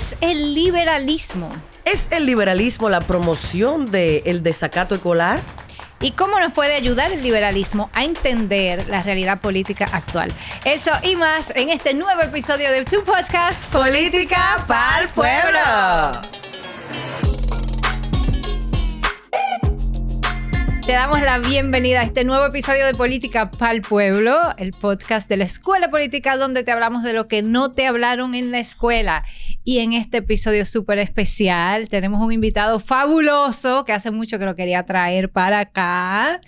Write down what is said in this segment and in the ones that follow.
es el liberalismo? ¿Es el liberalismo la promoción del desacato escolar? ¿Y cómo nos puede ayudar el liberalismo a entender la realidad política actual? Eso y más en este nuevo episodio de tu podcast Política pa'l Pueblo. Te damos la bienvenida a este nuevo episodio de Política pa'l Pueblo, el podcast de la Escuela Política donde te hablamos de lo que no te hablaron en la escuela. Y en este episodio súper especial tenemos un invitado fabuloso que hace mucho que lo quería traer para acá.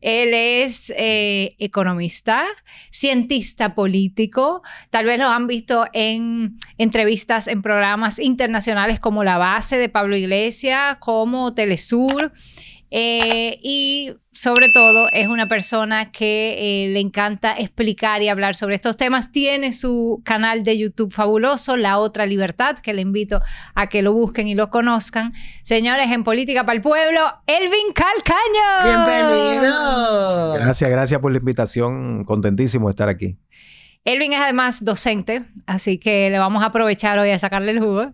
Él es economista, cientista político. Tal vez lo han visto en entrevistas en programas internacionales como La Base de Pablo Iglesias, como Telesur. Y sobre todo es una persona que le encanta explicar y hablar sobre estos temas. Tiene su canal de YouTube fabuloso, La Otra Libertad, que le invito a que lo busquen y lo conozcan. Señores, en Política pa'l Pueblo, Elvin Calcaño. ¡Bienvenido! Gracias por la invitación. Contentísimo de estar aquí. Elvin es además docente, así que le vamos a aprovechar hoy a sacarle el jugo.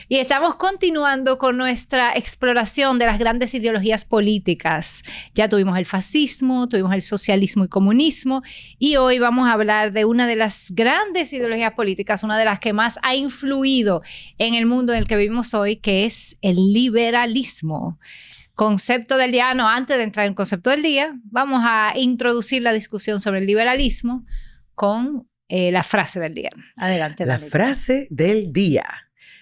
Y estamos continuando con nuestra exploración de las grandes ideologías políticas. Ya tuvimos el fascismo, tuvimos el socialismo y comunismo, y hoy vamos a hablar de una de las grandes ideologías políticas, una de las que más ha influido en el mundo en el que vivimos hoy, que es el liberalismo. Concepto del día. No, antes de entrar en el concepto del día, vamos a introducir la discusión sobre el liberalismo con la frase del día. Adelante. La frase del día.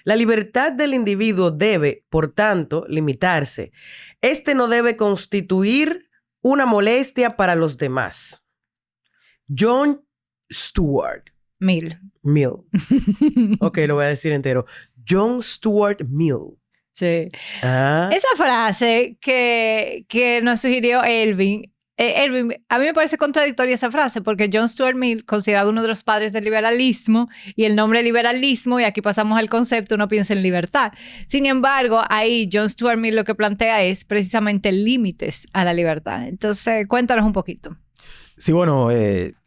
La libertad del individuo debe, por tanto, limitarse. Este no debe constituir una molestia para los demás. John Stuart Mill. Ok, lo voy a decir entero. John Stuart Mill. Sí. Esa frase que nos sugirió Elvin, Elvin, a mí me parece contradictoria esa frase porque John Stuart Mill, considerado uno de los padres del liberalismo, y el nombre liberalismo, y aquí pasamos al concepto, uno piensa en libertad. Sin embargo, ahí John Stuart Mill lo que plantea es precisamente límites a la libertad. Entonces, cuéntanos un poquito. Sí, bueno,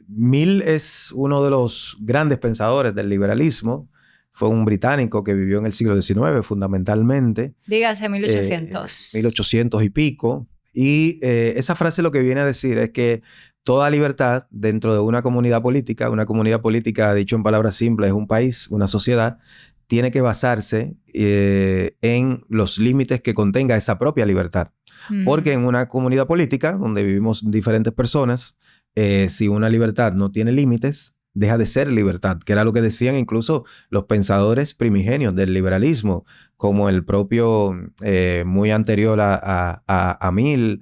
Mill es uno de los grandes pensadores del liberalismo. Fue un británico que vivió en el siglo XIX fundamentalmente. Dígase 1800. 1800 y pico. Y esa frase lo que viene a decir es que toda libertad dentro de una comunidad política, dicho en palabras simples, es un país, una sociedad, tiene que basarse en los límites que contenga esa propia libertad. Porque en una comunidad política, donde vivimos diferentes personas, si una libertad no tiene límites, deja de ser libertad, que era lo que decían incluso los pensadores primigenios del liberalismo, como el propio, muy anterior a Mill.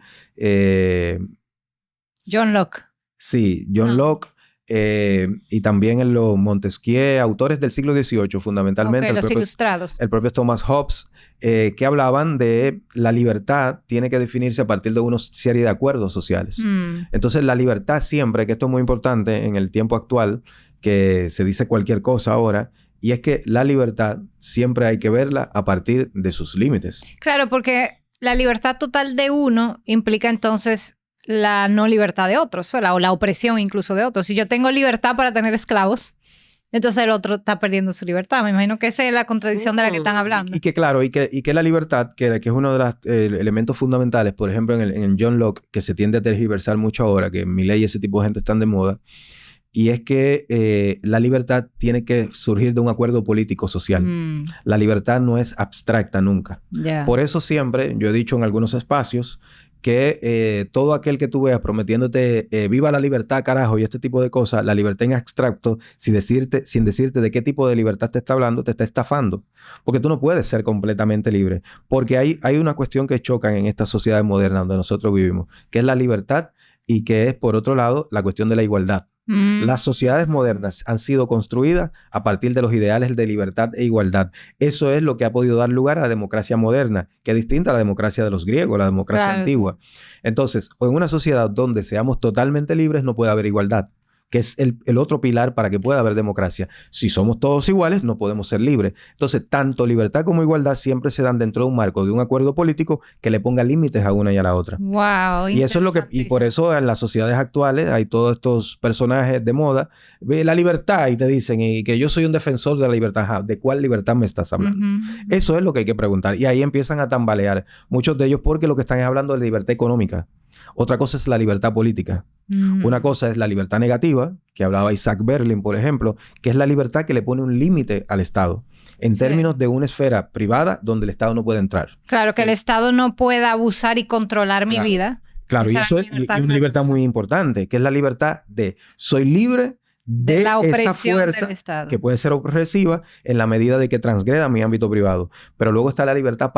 John Locke. Sí, John Locke. Y también en los Montesquieu, autores del siglo XVIII, fundamentalmente. Okay, los ilustrados. El propio Thomas Hobbes, que hablaban de la libertad tiene que definirse a partir de una serie de acuerdos sociales. Entonces, la libertad siempre, que esto es muy importante en el tiempo actual, que se dice cualquier cosa ahora, y es que la libertad siempre hay que verla a partir de sus límites. Claro, porque la libertad total de uno implica entonces la no libertad de otros, o la opresión incluso de otros. Si yo tengo libertad para tener esclavos, entonces el otro está perdiendo su libertad. Me imagino que esa es la contradicción de la que están hablando. Y que claro, y que la libertad, que es uno de los elementos fundamentales, por ejemplo, en John Locke, que se tiende a tergiversar mucho ahora, que Milley y ese tipo de gente están de moda, y es que la libertad tiene que surgir de un acuerdo político-social. La libertad no es abstracta nunca. Yeah. Por eso siempre, yo he dicho en algunos espacios, que todo aquel que tú veas prometiéndote viva la libertad, carajo, y este tipo de cosas, la libertad en abstracto, sin decirte de qué tipo de libertad te está hablando, te está estafando. Porque tú no puedes ser completamente libre. Porque hay una cuestión que chocan en esta sociedad moderna donde nosotros vivimos, que es la libertad y que es, por otro lado, la cuestión de la igualdad. Las sociedades modernas han sido construidas a partir de los ideales de libertad e igualdad. Eso es lo que ha podido dar lugar a la democracia moderna, que es distinta a la democracia de los griegos, la democracia antigua. Sí. Entonces, en una sociedad donde seamos totalmente libres no puede haber igualdad. que es el otro pilar para que pueda haber democracia. Si somos todos iguales, no podemos ser libres. Entonces, tanto libertad como igualdad siempre se dan dentro de un marco de un acuerdo político que le ponga límites a una y a la otra. Wow, y eso es lo que, y por eso en las sociedades actuales hay todos estos personajes de moda, la libertad, y te dicen, y que yo soy un defensor de la libertad. Ajá, ¿de cuál libertad me estás hablando? Eso es lo que hay que preguntar. Y ahí empiezan a tambalear muchos de ellos porque lo que están es hablando de libertad económica. Otra cosa es la libertad política. Una cosa es la libertad negativa, que hablaba Isaac Berlin, por ejemplo, que es la libertad que le pone un límite al Estado en términos de una esfera privada donde el Estado no puede entrar. Claro, que el Estado no pueda abusar y controlar mi vida. Claro, y eso es una libertad muy importante, que es la libertad de soy libre de la opresión esa fuerza del Estado, que puede ser opresiva en la medida de que transgreda mi ámbito privado. Pero luego está la libertad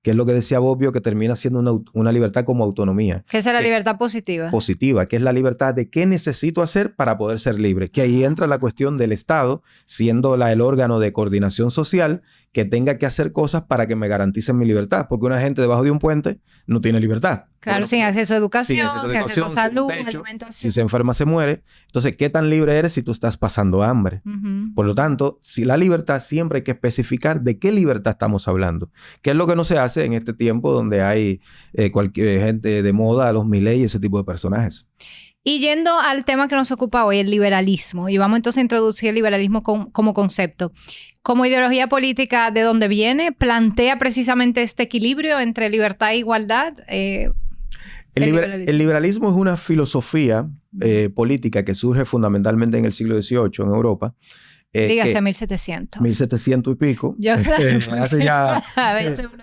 que es lo que decía Bobbio, que termina siendo una libertad como autonomía. Que es la libertad positiva. Positiva, que es la libertad de qué necesito hacer para poder ser libre. Que ahí entra la cuestión del Estado, siendo el órgano de coordinación social, que tenga que hacer cosas para que me garanticen mi libertad. Porque una gente debajo de un puente no tiene libertad. Claro, sin acceso a educación, sin acceso a salud, alimentación. Si se enferma, se muere. Entonces, ¿qué tan libre eres si tú estás pasando hambre? Por lo tanto, si la libertad, siempre hay que especificar de qué libertad estamos hablando. ¿Qué es lo que no se hace en este tiempo donde hay cualquier gente de moda, los Milei y ese tipo de personajes? Y yendo al tema que nos ocupa hoy, el liberalismo, y vamos entonces a introducir el liberalismo como concepto. Como ideología política, ¿de dónde viene? ¿Plantea precisamente este equilibrio entre libertad e igualdad? El liberalismo es una filosofía política que surge fundamentalmente en el siglo XVIII en Europa. Dígase 1700. 1700 y pico. Yo creo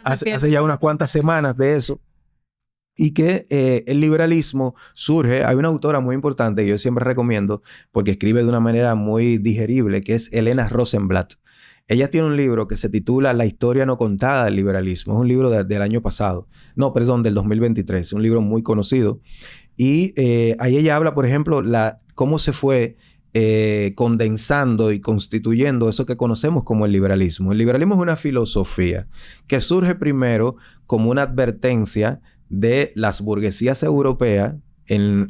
hace ya unas cuantas semanas de eso. Y que el liberalismo surge, hay una autora muy importante que yo siempre recomiendo porque escribe de una manera muy digerible, que es Helena Rosenblatt. Ella tiene un libro que se titula La historia no contada del liberalismo. Es un libro del año pasado. No, perdón, del 2023. Un libro muy conocido. Y ahí ella habla, por ejemplo, cómo se fue condensando y constituyendo eso que conocemos como el liberalismo. El liberalismo es una filosofía que surge primero como una advertencia de las burguesías europeas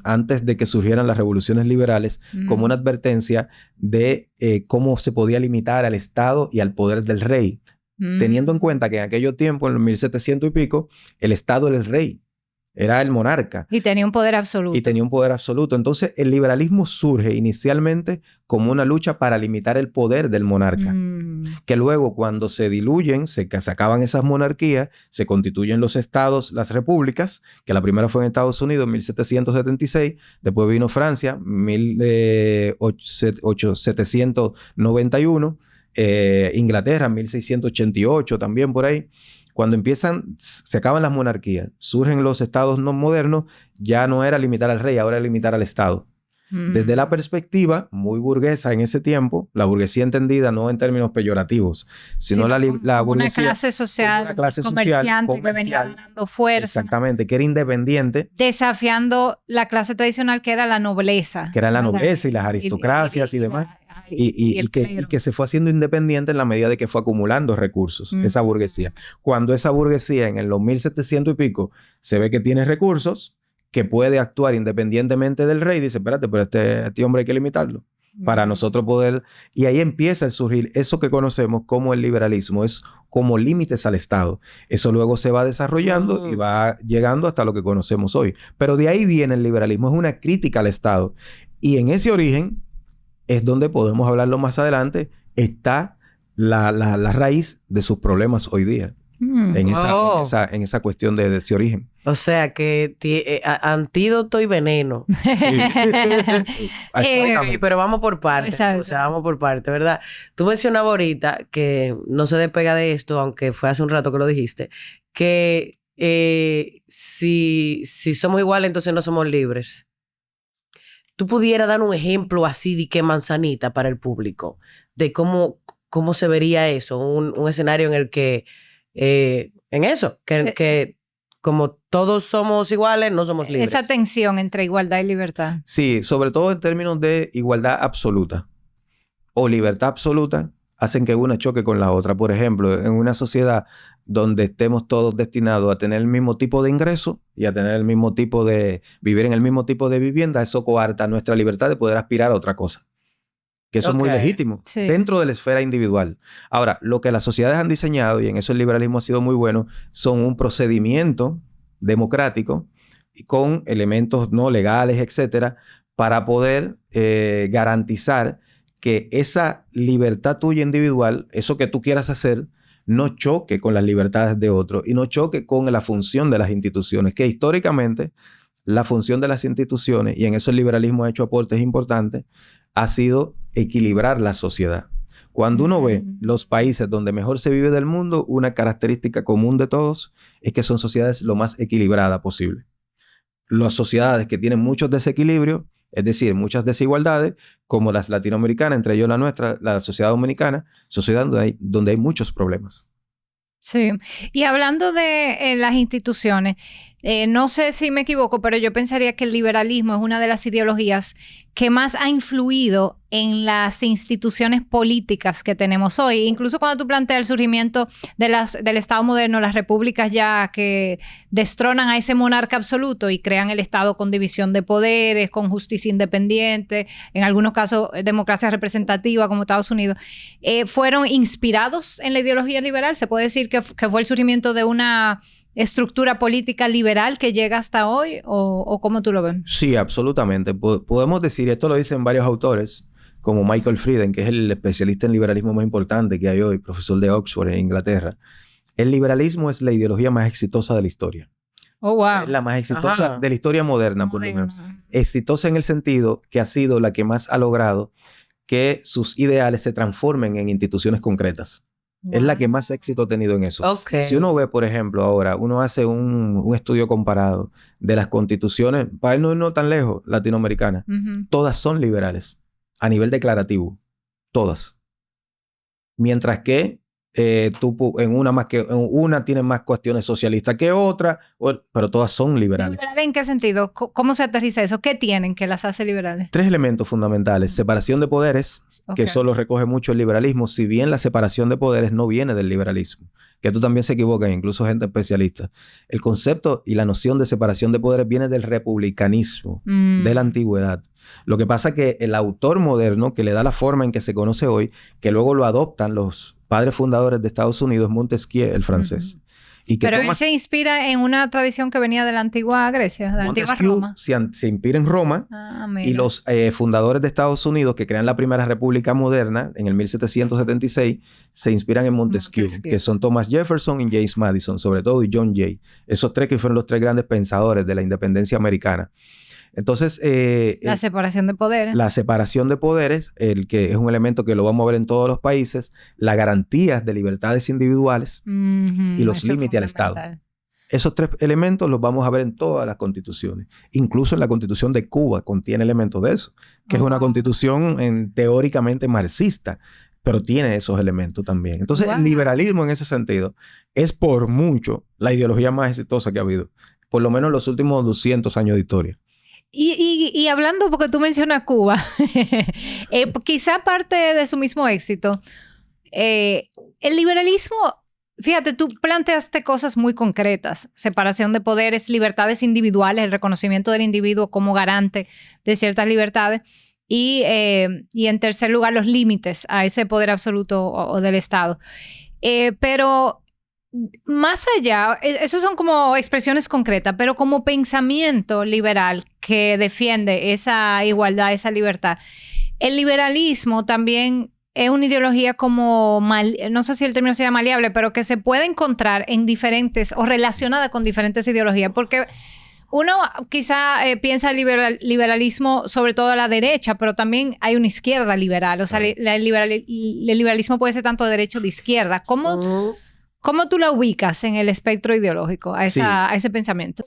antes de que surgieran las revoluciones liberales, como una advertencia de cómo se podía limitar al Estado y al poder del rey, teniendo en cuenta que en aquellos tiempos, en los 1700 y pico, el Estado era el rey, era el monarca. Y tenía un poder absoluto. Entonces, el liberalismo surge inicialmente como una lucha para limitar el poder del monarca. Que luego, cuando se diluyen, se acaban esas monarquías, se constituyen los estados, las repúblicas, que la primera fue en Estados Unidos en 1776, después vino Francia, 1791, Inglaterra, 1688, también por ahí. Cuando se acaban las monarquías, surgen los estados no modernos, ya no era limitar al rey, ahora era limitar al Estado. Desde la perspectiva muy burguesa en ese tiempo, la burguesía entendida no en términos peyorativos, sino la burguesía... Una clase social, comerciante que venía ganando fuerza. Exactamente, que era independiente. Desafiando la clase tradicional que era la nobleza. Que era la nobleza y las aristocracias y demás. Y que se fue haciendo independiente en la medida de que fue acumulando recursos, esa burguesía. Cuando esa burguesía en los 1700 y pico se ve que tiene recursos, que puede actuar independientemente del rey, dice, espérate, pero este hombre hay que limitarlo para nosotros poder... Y ahí empieza a surgir eso que conocemos como el liberalismo, es como límites al Estado. Eso luego se va desarrollando y va llegando hasta lo que conocemos hoy. Pero de ahí viene el liberalismo, es una crítica al Estado. Y en ese origen es donde podemos hablarlo más adelante, está la raíz de sus problemas hoy día. En esa cuestión de ese origen. O sea que antídoto y veneno. Sí. Pero vamos por partes. O sea, vamos por partes, ¿verdad? Tú mencionabas ahorita que no se despega de esto, aunque fue hace un rato que lo dijiste, que si somos iguales, entonces no somos libres. ¿Tú pudieras dar un ejemplo así de qué manzanita para el público? De cómo se vería eso, un escenario en el que que como todos somos iguales, no somos libres. Esa tensión entre igualdad y libertad. Sí, sobre todo en términos de igualdad absoluta o libertad absoluta hacen que una choque con la otra. Por ejemplo, en una sociedad donde estemos todos destinados a tener el mismo tipo de ingreso y a tener el mismo tipo de... vivir en el mismo tipo de vivienda, eso coarta nuestra libertad de poder aspirar a otra cosa. Que eso es muy legítimo, sí, dentro de la esfera individual. Ahora, lo que las sociedades han diseñado, y en eso el liberalismo ha sido muy bueno, son un procedimiento democrático con elementos no legales, etcétera, para poder garantizar que esa libertad tuya individual, eso que tú quieras hacer, no choque con las libertades de otros y no choque con la función de las instituciones, que históricamente la función de las instituciones, y en eso el liberalismo ha hecho aportes importantes, ha sido equilibrar la sociedad. Cuando uno ve los países donde mejor se vive del mundo, una característica común de todos es que son sociedades lo más equilibradas posible. Las sociedades que tienen muchos desequilibrios, es decir, muchas desigualdades, como las latinoamericanas, entre ellos la nuestra, la sociedad dominicana, sociedad donde hay muchos problemas. Sí, y hablando de las instituciones, no sé si me equivoco, pero yo pensaría que el liberalismo es una de las ideologías que más ha influido en las instituciones políticas que tenemos hoy. Incluso cuando tú planteas el surgimiento del Estado moderno, las repúblicas ya que destronan a ese monarca absoluto y crean el Estado con división de poderes, con justicia independiente, en algunos casos democracia representativa como Estados Unidos, fueron inspirados en la ideología liberal. Se puede decir que fue el surgimiento de una estructura política liberal que llega hasta hoy, o ¿cómo tú lo ves? Sí, absolutamente. Podemos decir, esto lo dicen varios autores, como Michael Frieden, que es el especialista en liberalismo más importante que hay hoy, profesor de Oxford en Inglaterra. El liberalismo es la ideología más exitosa de la historia. Oh, wow. Es la más exitosa de la historia moderna, por lo menos. Exitosa en el sentido que ha sido la que más ha logrado que sus ideales se transformen en instituciones concretas. Wow. Es la que más éxito ha tenido en eso. Okay. Si uno ve, por ejemplo, ahora, uno hace un estudio comparado de las constituciones, para irnos no tan lejos, latinoamericanas, todas son liberales, a nivel declarativo, todas. Mientras que tú en una tienes más cuestiones socialistas que otra, pero todas son liberales. ¿Liberales en qué sentido? ¿Cómo se aterriza eso? ¿Qué tienen que las hace liberales? 3 elementos fundamentales. Separación de poderes, que eso lo recoge mucho el liberalismo, si bien la separación de poderes no viene del liberalismo, que tú también se equivocan, incluso gente especialista. El concepto y la noción de separación de poderes viene del republicanismo, de la antigüedad. Lo que pasa es que el autor moderno, que le da la forma en que se conoce hoy, que luego lo adoptan los padres fundadores de Estados Unidos, Montesquieu, el francés. Y que pero él se inspira en una tradición que venía de la antigua Grecia, de la antigua Roma. Se inspira en Roma y los fundadores de Estados Unidos que crean la primera república moderna en el 1776 se inspiran en Montesquieu, que son Thomas Jefferson y James Madison, sobre todo, y John Jay. Esos 3 que fueron los 3 grandes pensadores de la independencia americana. Entonces... la separación de poderes. La separación de poderes, el que es un elemento que lo vamos a ver en todos los países, las garantías de libertades individuales y los límites al Estado. Esos 3 elementos los vamos a ver en todas las constituciones. Incluso en la Constitución de Cuba contiene elementos de eso, que es una constitución teóricamente marxista, pero tiene esos elementos también. Entonces, el liberalismo en ese sentido es por mucho la ideología más exitosa que ha habido, por lo menos en los últimos 200 años de historia. Y hablando, porque tú mencionas Cuba, quizá parte de su mismo éxito, el liberalismo, fíjate, tú planteaste cosas muy concretas, separación de poderes, libertades individuales, el reconocimiento del individuo como garante de ciertas libertades, y en tercer lugar, los límites a ese poder absoluto o del Estado. Pero... más allá, esos son como expresiones concretas, pero como pensamiento liberal que defiende esa igualdad, esa libertad. El liberalismo también es una ideología como, no sé si el término sea maleable, pero que se puede encontrar en diferentes o relacionada con diferentes ideologías, porque uno quizá piensa el liberalismo sobre todo a la derecha, pero también hay una izquierda liberal. O sea, el liberalismo puede ser tanto de derecha o de izquierda. ¿Cómo tú la ubicas en el espectro ideológico a ese pensamiento?